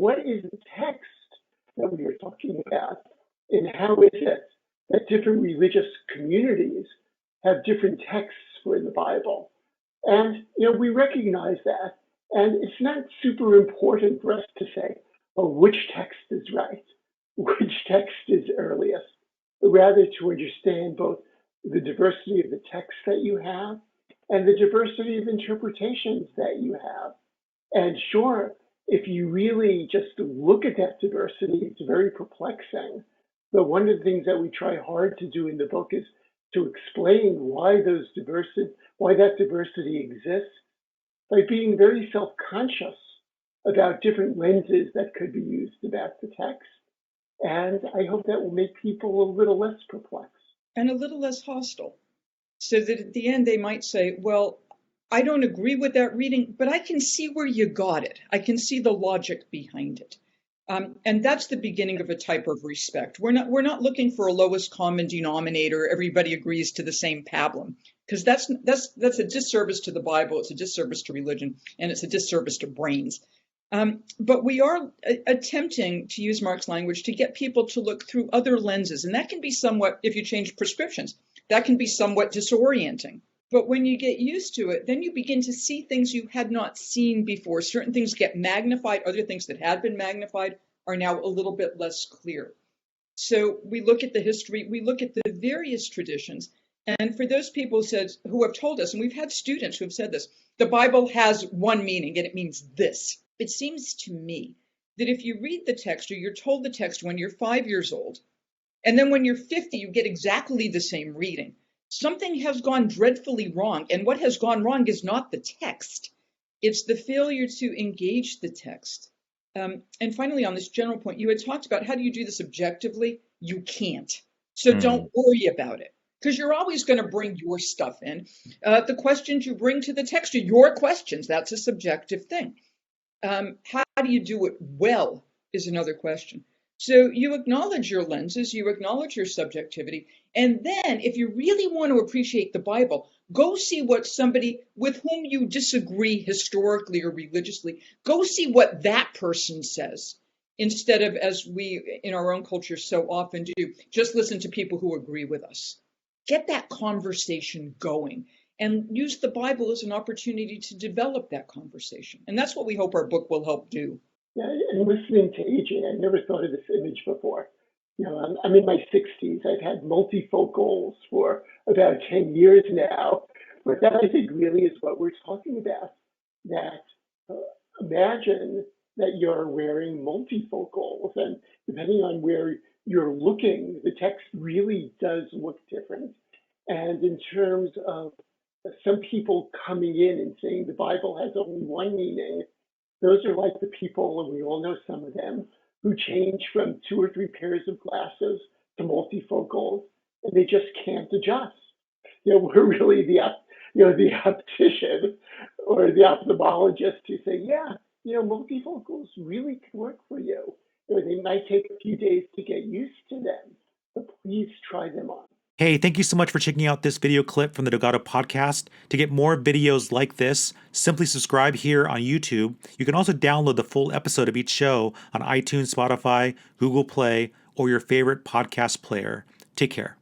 what is the text that we are talking about? And how is it that different religious communities have different texts for the Bible? And, we recognize that. And it's not super important for us to say, oh, which text is right, which text is earliest, but rather to understand both the diversity of the text that you have and the diversity of interpretations that you have. And sure, if you really just look at that diversity, it's very perplexing. But one of the things that we try hard to do in the book is to explain why that diversity exists by being very self-conscious about different lenses that could be used about the text. And I hope that will make people a little less perplexed. And a little less hostile. So that at the end they might say, well, I don't agree with that reading, but I can see where you got it. I can see the logic behind it. And that's the beginning of a type of respect. We're not looking for a lowest common denominator. Everybody agrees to the same pablum, because that's a disservice to the Bible. It's a disservice to religion, and it's a disservice to brains. But we are attempting, to use Marc's language, to get people to look through other lenses. And that can be somewhat, if you change prescriptions, that can be somewhat disorienting. But when you get used to it, then you begin to see things you had not seen before. Certain things get magnified. Other things that had been magnified are now a little bit less clear. So we look at the history, we look at the various traditions. And for those people who have told us, and we've had students who have said this, the Bible has one meaning and it means this. It seems to me that if you read the text or you're told the text when you're 5 years old, and then when you're 50, you get exactly the same reading, something has gone dreadfully wrong. And what has gone wrong is not the text. It's the failure to engage the text. And finally, on this general point, you had talked about how do you do this objectively? You can't. So don't worry about it, because you're always going to bring your stuff in. The questions you bring to the text are your questions. That's a subjective thing. How do you do it well is another question. So you acknowledge your lenses, you acknowledge your subjectivity, and then if you really want to appreciate the Bible, go see what somebody with whom you disagree historically or religiously, go see what that person says, instead of, as we in our own culture so often do, just listen to people who agree with us. Get that conversation going and use the Bible as an opportunity to develop that conversation. And that's what we hope our book will help do. Yeah, and listening to AJ, I never thought of this image before. I'm in my 60s. I've had multifocals for about 10 years now. But that, I think, really is what we're talking about. That imagine that you're wearing multifocals, and depending on where you're looking, the text really does look different. And in terms of some people coming in and saying the Bible has only one meaning, those are like the people, and we all know some of them, who change from 2 or 3 pairs of glasses to multifocals, and they just can't adjust. We're really the optician or the ophthalmologist who say, multifocals really can work for you. They might take a few days to get used to them, but please try them on. Hey, thank you so much for checking out this video clip from the Dogado podcast. To get more videos like this, simply subscribe here on YouTube. You can also download the full episode of each show on iTunes, Spotify, Google Play, or your favorite podcast player. Take care.